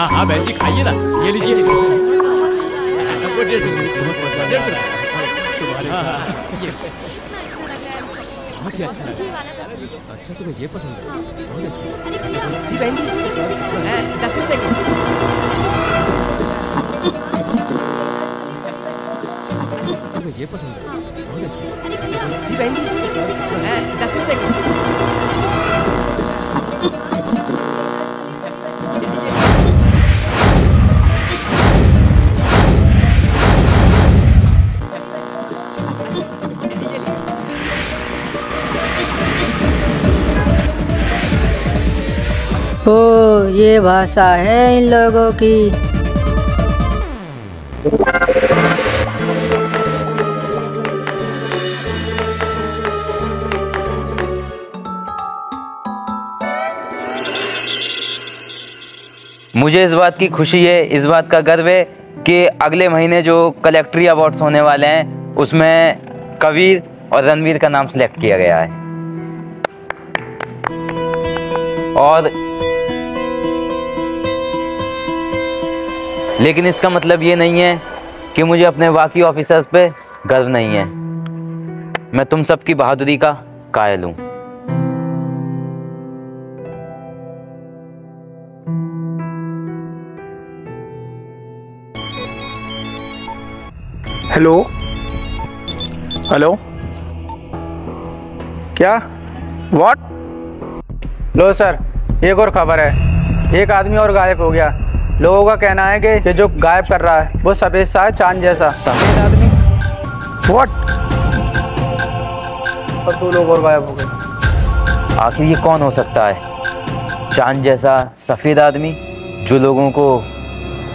हाँ हाँ बहन जी खाइए ना, ये लीजिए। बहुत ही अच्छा लगा। अच्छा तुम्हें ये पसंद है? बहुत अच्छा। जी बहन जी 10 रुपए की। तुम्हें ये पसंद है? बहुत अच्छा। जी बहन जी 10 रुपए की। ओ ये भाषा है इन लोगों की। मुझे इस बात की खुशी है, इस बात का गर्व है कि अगले महीने जो कलेक्ट्री अवार्ड्स होने वाले हैं उसमें कबीर और रणवीर का नाम सिलेक्ट किया गया है। और लेकिन इसका मतलब ये नहीं है कि मुझे अपने बाकी ऑफिसर्स पे गर्व नहीं है। मैं तुम सबकी बहादुरी का कायल हूँ। हेलो हेलो क्या व्हाट? लो सर, एक और खबर है। एक आदमी और गायब हो गया। लोगों का कहना है कि जो गायब कर रहा है वो सफेद सा है, चांद जैसा। सफेद आदमी? व्हाट? और 2 लोग और गायब हो गए। आखिर ये कौन हो सकता है? चांद जैसा सफेद आदमी जो लोगों को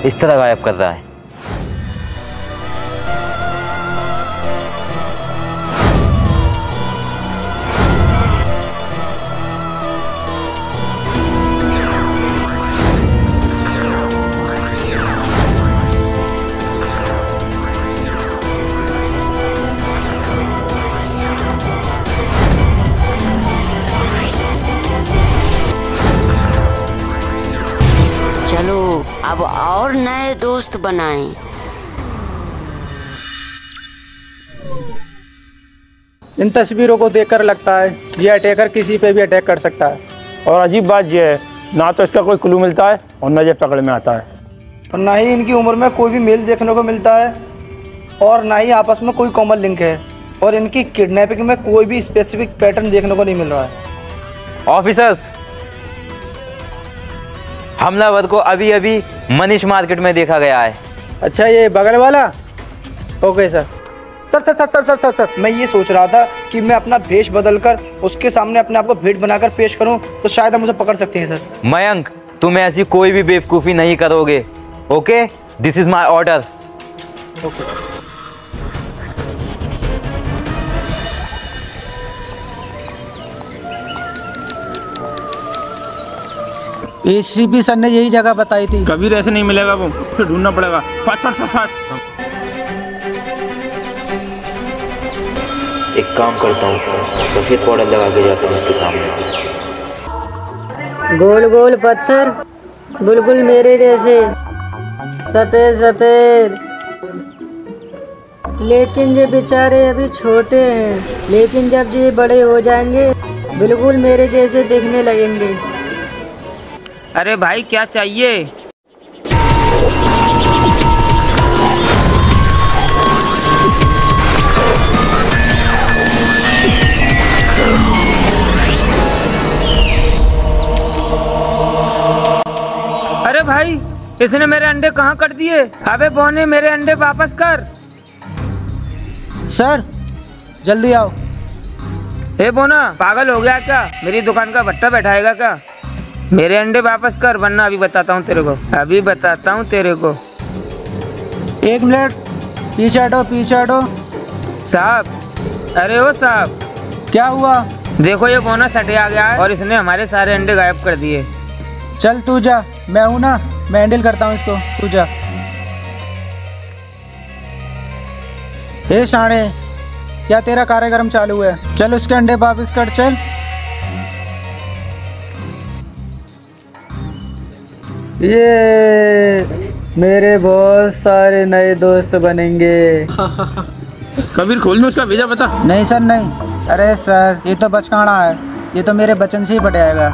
इस तरह गायब कर रहा है। चलो अब और नए दोस्त बनाएं। इन तस्वीरों को देखकर लगता है ये अटैकर किसी पे भी अटैक कर सकता है। और अजीब बात यह है, ना तो इसका कोई क्लू मिलता है और न ये पकड़ में आता है। और ना ही इनकी उम्र में कोई भी मेल देखने को मिलता है और ना ही आपस में कोई कॉमन लिंक है। और इनकी किडनैपिंग में कोई भी स्पेसिफिक पैटर्न देखने को नहीं मिल रहा है। ऑफिसर्स, हमलावर को अभी अभी मनीष मार्केट में देखा गया है। अच्छा, ये बगल वाला? Okay sir. Sir sir sir sir sir sir मैं ये सोच रहा था कि मैं अपना भेष बदलकर उसके सामने अपने आप को भेंट बनाकर पेश करूं तो शायद हम उसे पकड़ सकते हैं सर। मयंक, तुम ऐसी कोई भी बेवकूफ़ी नहीं करोगे। Okay, this is my order. Okay. ACP sir ने यही जगह बताई थी। कबीर ऐसे नहीं मिलेगा, वो फिर ढूंढना पड़ेगा। फट फट फट फट। एक काम करता हूँ, सफेद पाउडर लगा के जाता हूँ इसके सामने। गोल गोल पत्थर बिल्कुल मेरे जैसे सफेद सफेद। लेकिन ये बेचारे अभी छोटे हैं, लेकिन जब ये बड़े हो जाएंगे बिल्कुल मेरे जैसे दिखने लगेंगे। अरे भाई क्या चाहिए? अरे भाई, इसने मेरे अंडे कहाँ कर दिए? अबे बोने, मेरे अंडे वापस कर। सर जल्दी आओ। हे बोना, पागल हो गया क्या? मेरी दुकान का भट्टा बैठाएगा क्या? मेरे अंडे वापस कर, वरना अभी बताता हूँ तेरे को। अभी बताता हूँ तेरे को। 1 मिनट, पीछे हटो पीछे हटो। साहब, अरे ओ साहब, क्या हुआ? देखो ये बोनस हटे आ गया है और इसने हमारे सारे अंडे गायब कर दिए। चल तू जा, मैं हूँ ना, मैं हैंडल करता हूँ इसको, तू जा। ए साढ़े, क्या तेरा कार्यक्रम चालू है? चल उसके अंडे वापस कर, चल। ये मेरे बहुत सारे नए दोस्त बनेंगे। कबीर खोल दो उसका भेजा बता। नहीं सर नहीं। अरे सर ये तो बचकाना है, ये तो मेरे बचन से ही पट जाएगा।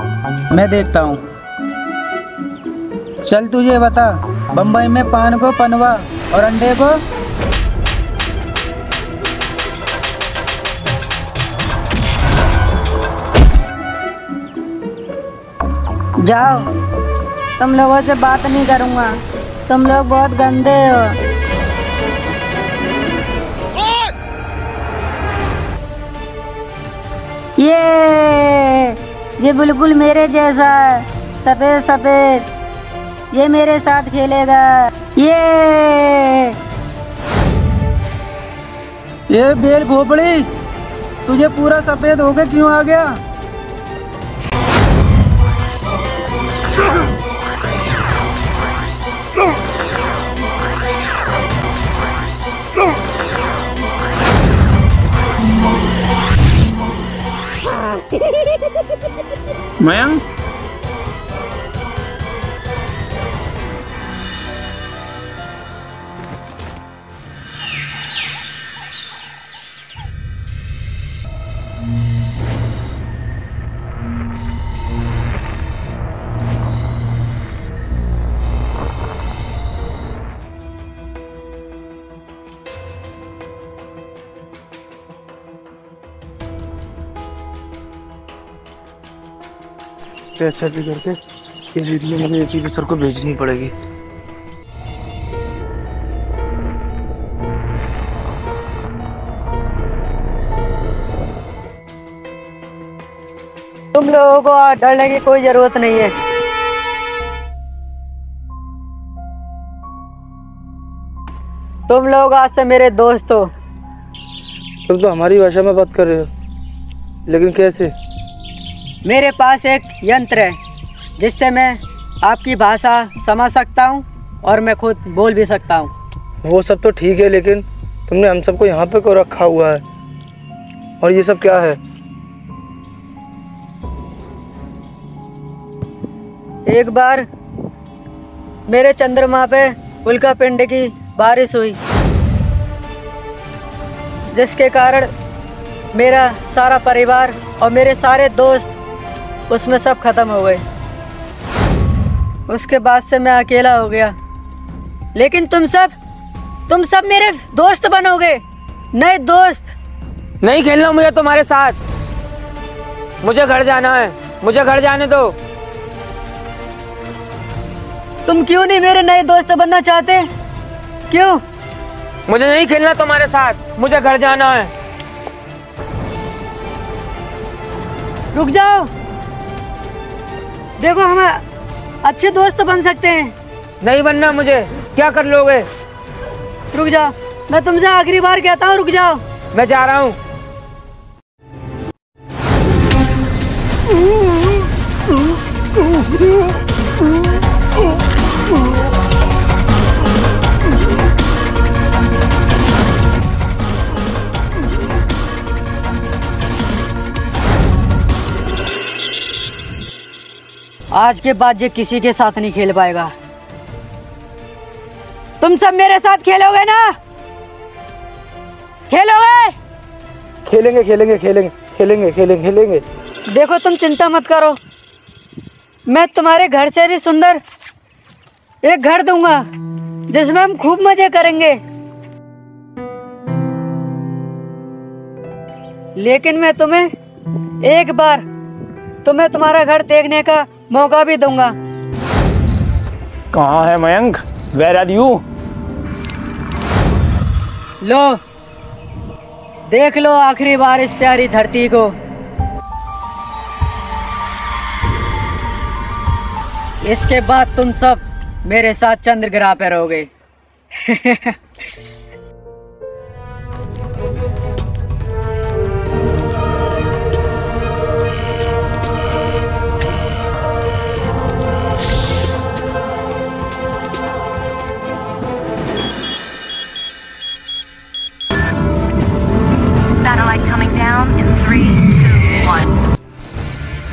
मैं देखता हूँ। चल तुझे बता, बम्बई में पान को पनवा और अंडे को जाओ, तुम लोगों से बात नहीं करूँगा, तुम लोग बहुत गंदे हो। ये बिल्कुल मेरे जैसा है, सफेद सफेद। ये मेरे साथ खेलेगा। ये बेल खोपड़ी, तुझे पूरा सफेद होके क्यों आ गया? मयंक, पैसा भी करके ये वीडियो मुझे एक ही सर को भेजनी पड़ेगी। तुम लोगों को डरने की कोई जरूरत नहीं है। तुम लोग आज से मेरे दोस्त हो। तुम तो हमारी भाषा में बात कर रहे हो, लेकिन कैसे? मेरे पास एक यंत्र है जिससे मैं आपकी भाषा समझ सकता हूँ और मैं खुद बोल भी सकता हूँ। वो सब तो ठीक है, लेकिन तुमने हम सबको यहाँ पे क्यों रखा हुआ है? और ये सब क्या है? एक बार मेरे चंद्रमा पे उल्का पिंड की बारिश हुई, जिसके कारण मेरा सारा परिवार और मेरे सारे दोस्त उसमें सब खत्म हो गए। उसके बाद से मैं अकेला हो गया। लेकिन तुम सब मेरे दोस्त बनोगे, नए दोस्त। नहीं खेलना मुझे तुम्हारे साथ। मुझे घर जाना है, मुझे घर जाने दो। तुम क्यों नहीं मेरे नए दोस्त बनना चाहते? क्यों? मुझे नहीं खेलना तुम्हारे साथ, मुझे घर जाना है। रुक जाओ, देखो हम अच्छे दोस्त बन सकते हैं। नहीं बनना मुझे। क्या कर लोगे? रुक जाओ, मैं तुमसे आखिरी बार कहता हूँ, रुक जाओ। मैं जा रहा हूँ। आज के बाद ये किसी के साथ नहीं खेल पाएगा। तुम सब मेरे साथ खेलोगे ना? खेलोगे? खेलेंगे खेलेंगे खेलेंगे खेलेंगे खेलेंगे खेलेंगे। देखो तुम चिंता मत करो, मैं तुम्हारे घर से भी सुंदर एक घर दूंगा जिसमें हम खूब मजे करेंगे। लेकिन मैं तुम्हें एक बार तुम्हारा घर देखने का मौका भी दूंगा। कहाँ है मयंक? Where are you? लो, देख लो आखिरी बार इस प्यारी धरती को। इसके बाद तुम सब मेरे साथ चंद्रग्रह पे रहोगे।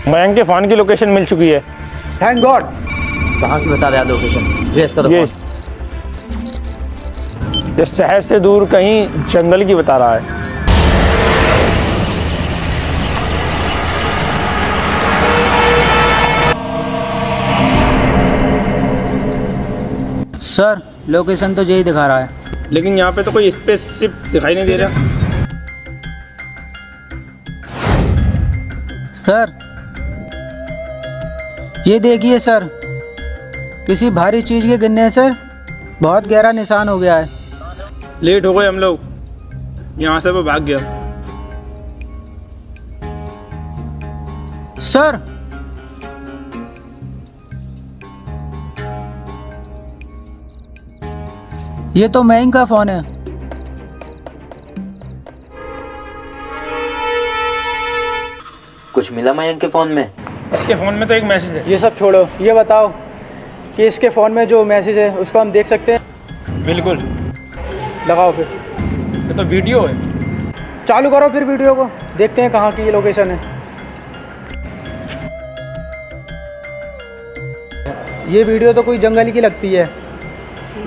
मयंक के फोन की लोकेशन मिल चुकी है। Thank God. कहाँ की बता रहा लोकेशन? रेस करो। ये शहर से दूर कहीं जंगल की बता रहा है। सर लोकेशन तो यही दिखा रहा है, लेकिन यहाँ पे तो कोई स्पेसशिप दिखाई नहीं दे रहा। सर ये देखिए सर, किसी भारी चीज के गिरने से बहुत गहरा निशान हो गया है। लेट हो गए हम लोग, यहाँ से वो भाग गया। सर ये तो मयंक का फोन है। कुछ मिला मयंक के फ़ोन में? इसके फ़ोन में तो एक मैसेज है। ये सब छोड़ो, ये बताओ कि इसके फ़ोन में जो मैसेज है उसको हम देख सकते हैं? बिल्कुल। लगाओ फिर। ये तो वीडियो है। चालू करो फिर वीडियो को, देखते हैं कहाँ की ये लोकेशन है। ये वीडियो तो कोई जंगल की लगती है,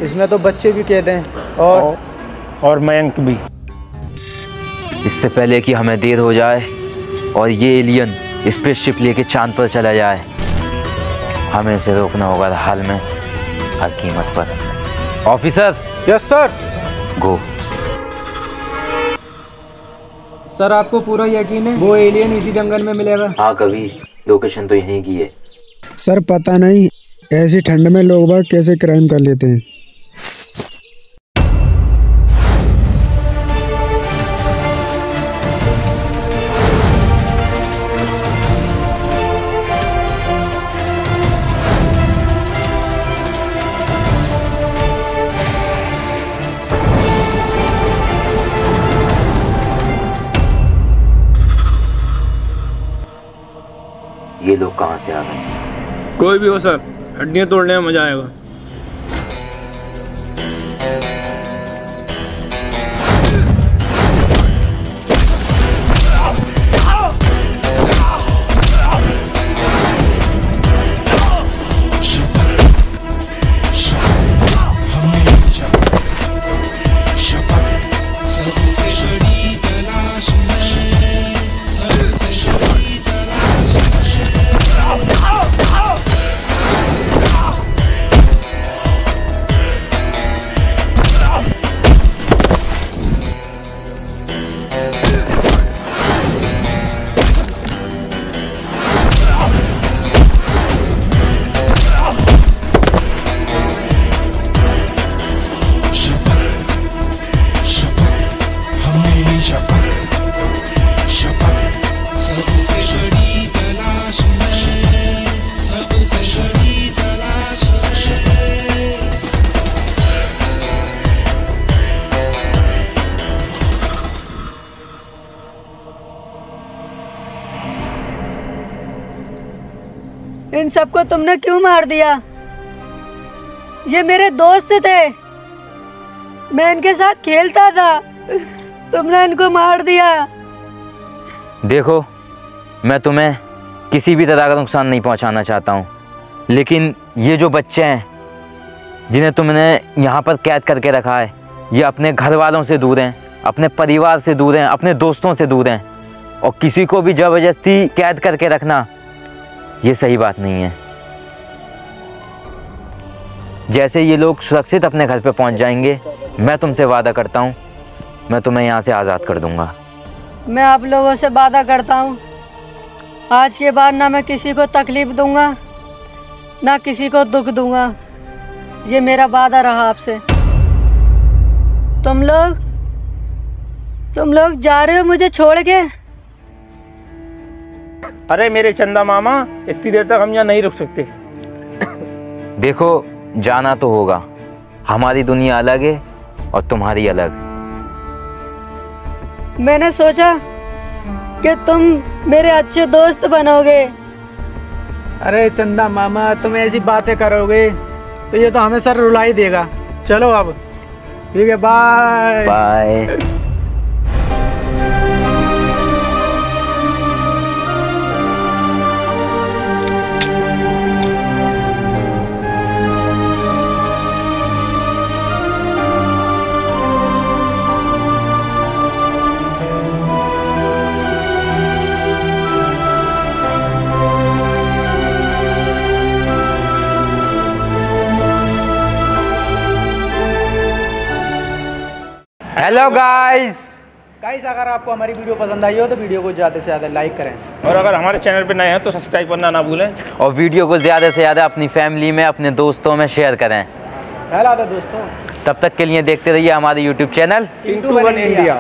इसमें तो बच्चे भी कैद हैं और मयंक भी। इससे पहले कि हमें देर हो जाए और ये एलियन स्पेसशिप लेके चांद पर चला जाए, हमें इसे रोकना होगा हाल में, हर कीमत पर। Officer. Yes sir. Go. Sir आपको पूरा यकीन है वो एलियन इसी जंगल में मिलेगा? हाँ कबीर, लोकेशन तो यहीं की है। सर पता नहीं ऐसी ठंड में लोग बाग कैसे क्राइम कर लेते हैं। ये लोग कहाँ से आ गए? कोई भी हो सर, हड्डियाँ तोड़ने में मजा आएगा। इन सबको तुमने क्यों मार दिया? ये मेरे दोस्त थे, मैं इनके साथ खेलता था, तुमने इनको मार दिया। देखो, मैं तुम्हें किसी भी तरह का नुकसान नहीं पहुंचाना चाहता हूं, लेकिन ये जो बच्चे हैं जिन्हें तुमने यहाँ पर कैद करके रखा है, ये अपने घर वालों से दूर हैं, अपने परिवार से दूर हैं, अपने दोस्तों से दूर हैं, और किसी को भी ज़बरदस्ती कैद करके रखना ये सही बात नहीं है। जैसे ये लोग सुरक्षित अपने घर पे पहुंच जाएंगे, मैं तुमसे वादा करता हूं, मैं तुम्हें यहाँ से आज़ाद कर दूंगा। मैं आप लोगों से वादा करता हूँ, आज के बाद ना मैं किसी को तकलीफ दूंगा, ना किसी को दुख दूंगा। ये मेरा वादा रहा आपसे। तुम लोग जा रहे हो मुझे छोड़ के? अरे मेरे चंदा मामा, इतनी देर तक हम यहाँ नहीं रुक सकते। देखो, जाना तो होगा, हमारी दुनिया अलग है और तुम्हारी अलग। मैंने सोचा कि तुम मेरे अच्छे दोस्त बनोगे। अरे चंदा मामा, तुम ऐसी बातें करोगे तो ये तो हमें सर रुला ही देगा। चलो अब, ठीक है, bye bye. Hello guys. Guys अगर आपको हमारी वीडियो पसंद आई हो तो वीडियो को ज़्यादा से ज़्यादा लाइक करें और अगर हमारे चैनल पे नए हैं तो सब्सक्राइब करना ना भूलें और वीडियो को ज़्यादा से ज़्यादा अपनी फैमिली में, अपने दोस्तों में शेयर करें। ख्याल आता दोस्तों। तब तक के लिए देखते रहिए हमारे YouTube channel Into One India।